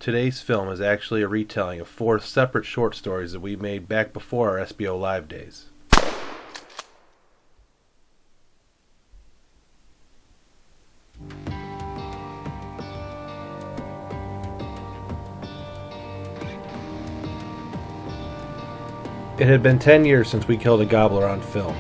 Today's film is actually a retelling of 4 separate short stories that we made back before our SBO Live days. It had been 10 years since we killed a gobbler on film.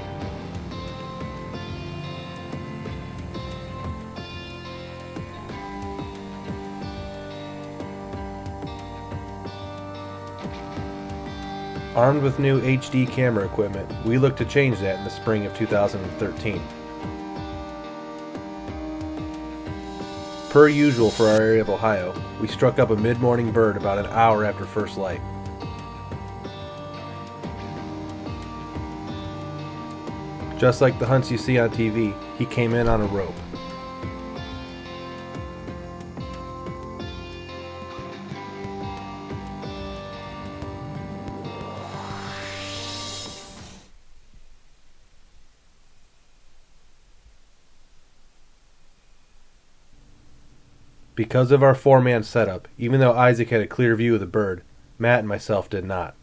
Armed with new HD camera equipment, we looked to change that in the spring of 2013. Per usual for our area of Ohio, we struck up a mid-morning bird about an hour after first light. Just like the hunts you see on TV, he came in on a rope. Because of our 4-man setup, even though Isaac had a clear view of the bird, Matt and myself did not.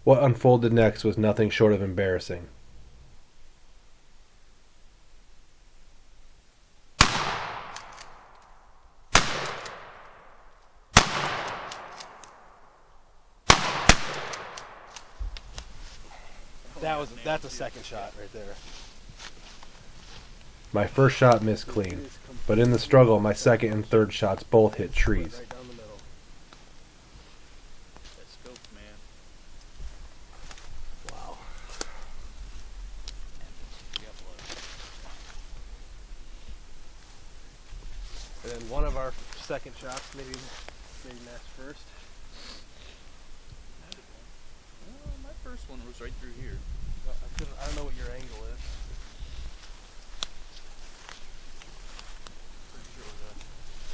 What unfolded next was nothing short of embarrassing. That's a second shot right there. My first shot missed clean, but in the struggle my second and third shots both hit trees. Right down the middle. That scope, man. Wow. And then one of our second shots, maybe Matt's first. My first one was right through here. I don't know what your angle is.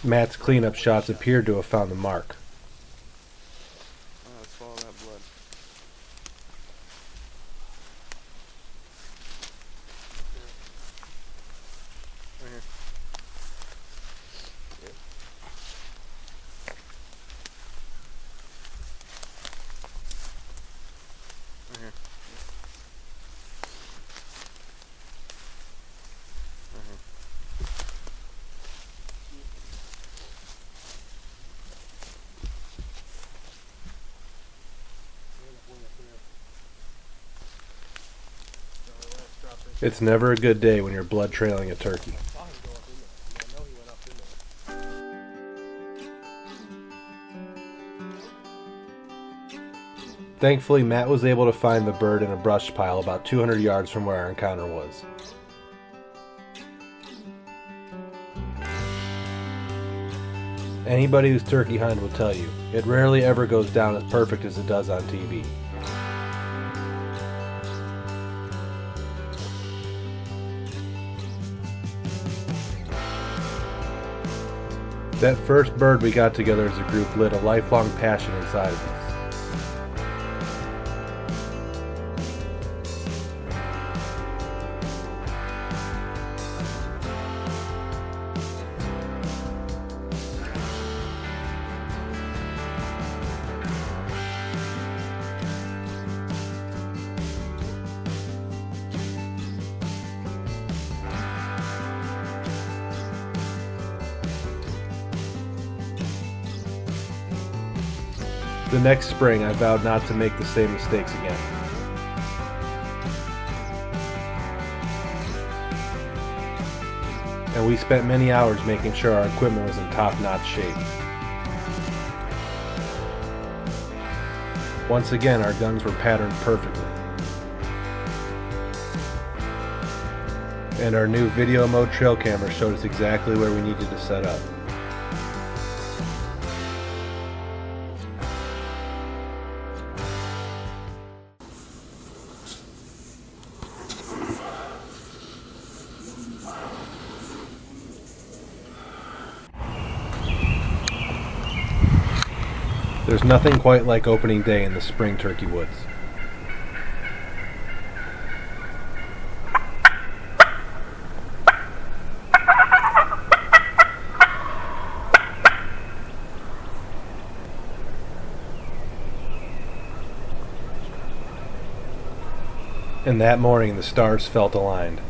Matt's cleanup shots appeared to have found the mark. Let's follow that blood. Right here. Yep. Right here. Right here. It's never a good day when you're blood trailing a turkey. Thankfully, Matt was able to find the bird in a brush pile about 200 yards from where our encounter was. Anybody who's turkey hunted will tell you, it rarely ever goes down as perfect as it does on TV. That first bird we got together as a group lit a lifelong passion inside of us. The next spring, I vowed not to make the same mistakes again. and we spent many hours making sure our equipment was in top-notch shape. Once again, our guns were patterned perfectly. And our new video mode trail camera showed us exactly where we needed to set up. There's nothing quite like opening day in the spring turkey woods. And that morning the stars felt aligned.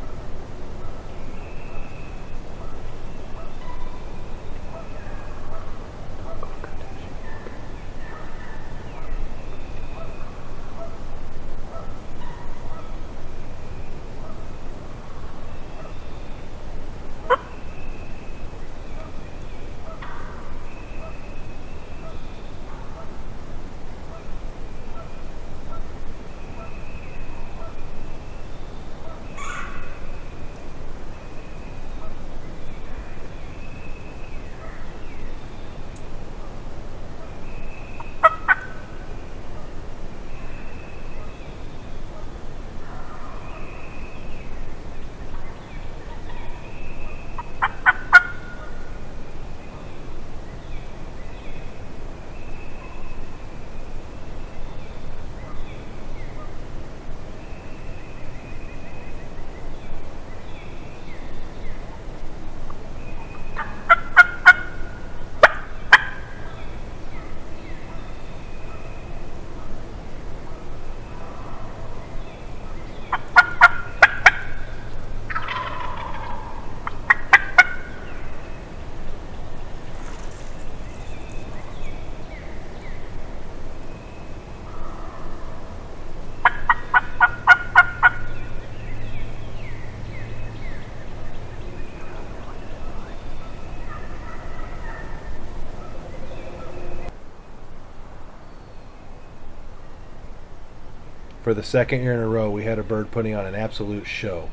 For the second year in a row, we had a bird putting on an absolute show.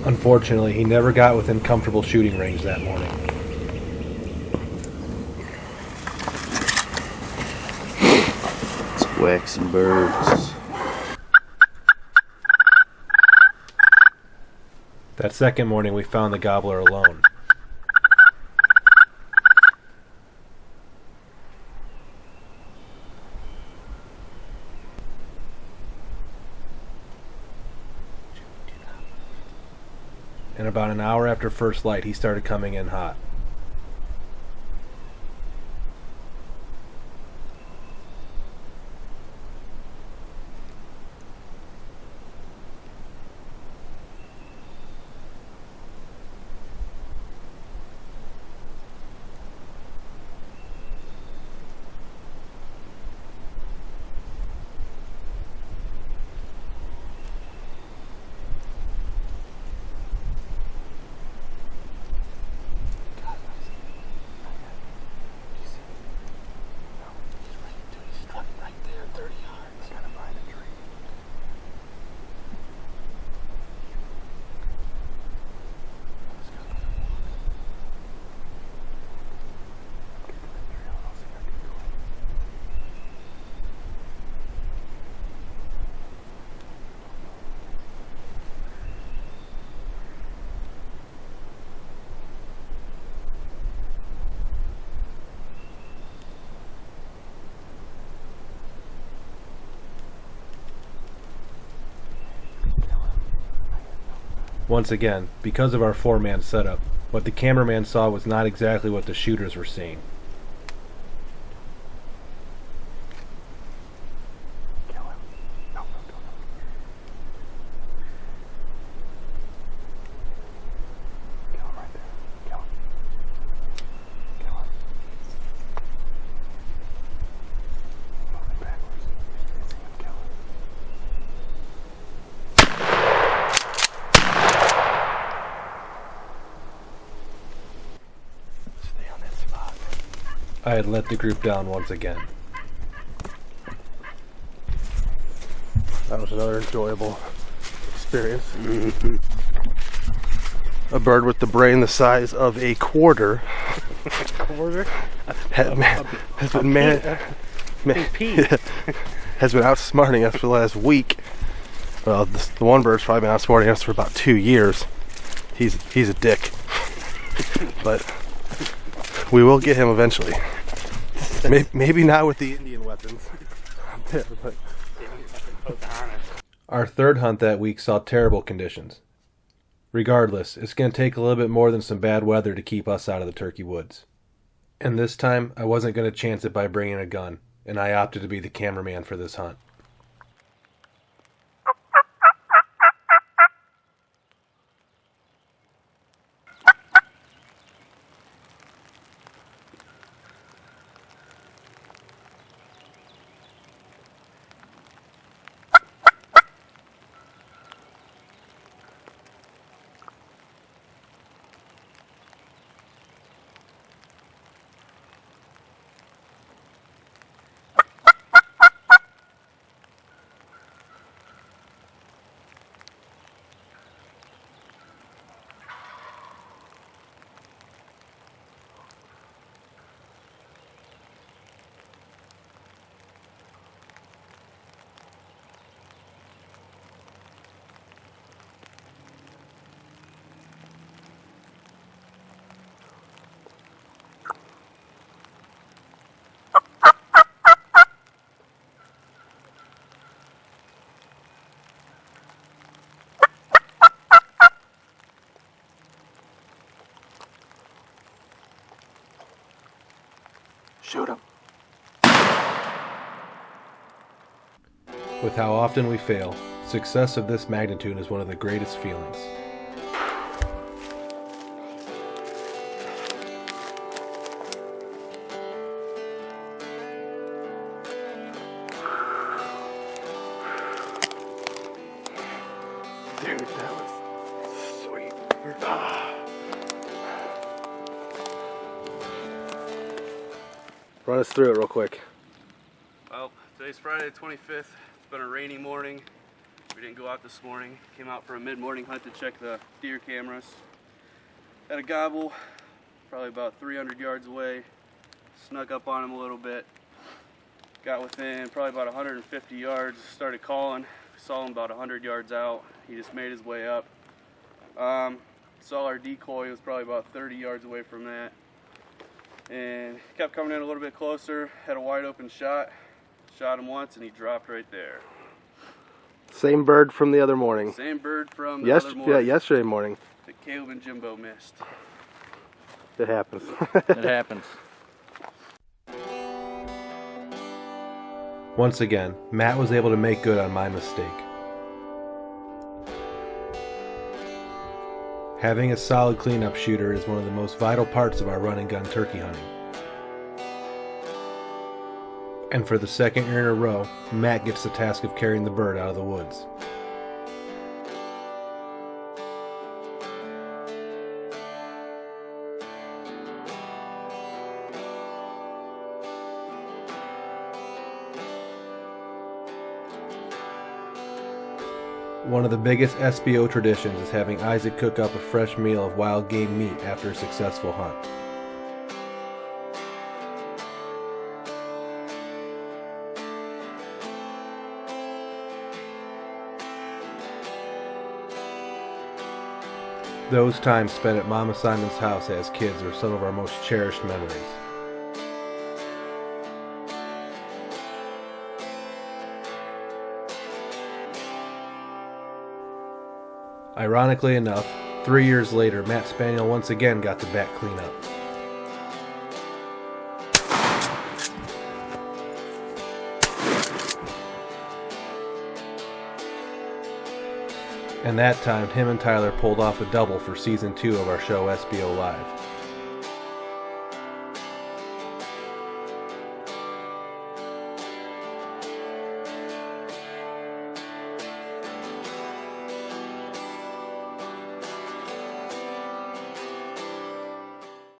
Unfortunately, he never got within comfortable shooting range that morning. Let's whack some birds. That second morning, we found the gobbler alone. And about an hour after first light, he started coming in hot. Once again, because of our four-man setup, what the cameraman saw was not exactly what the shooters were seeing. I had let the group down once again. That was another enjoyable experience. A bird with the brain the size of a quarter. Quarter? Has been has been outsmarting us for the last week. Well, the one bird's probably been outsmarting us for about 2 years. He's a dick. But we will get him eventually. Maybe not with the Indian weapons. But Our third hunt that week saw terrible conditions. Regardless, it's going to take a little bit more than some bad weather to keep us out of the turkey woods. And this time, I wasn't going to chance it by bringing a gun, and I opted to be the cameraman for this hunt. shoot him. With how often we fail, success of this magnitude is one of the greatest feelings. Dude, that was sweet. Run us through it real quick. Well, today's Friday the 25th. It's been a rainy morning. We didn't go out this morning. Came out for a mid-morning hunt to check the deer cameras. Had a gobble, probably about 300 yards away. Snuck up on him a little bit. Got within probably about 150 yards. Started calling. Saw him about 100 yards out. He just made his way up. Saw our decoy. It was probably about 30 yards away from that. And kept coming in a little bit closer. Had a wide open shot. Shot him once and he dropped right there. Same bird from the other morning. Same bird from the other morning. Yeah, yesterday morning. That Caleb and Jimbo missed. It happens. It happens. Once again, Matt was able to make good on my mistake. Having a solid cleanup shooter is one of the most vital parts of our run and gun turkey hunting. And for the second year in a row, Matt gets the task of carrying the bird out of the woods. One of the biggest SBO traditions is having Isaac cook up a fresh meal of wild game meat after a successful hunt. Those times spent at Mama Simon's house as kids are some of our most cherished memories. Ironically enough, 3 years later, Matt Spaniel once again got the bat cleanup. And that time, him and Tyler pulled off a double for Season 2 of our show SBO Live.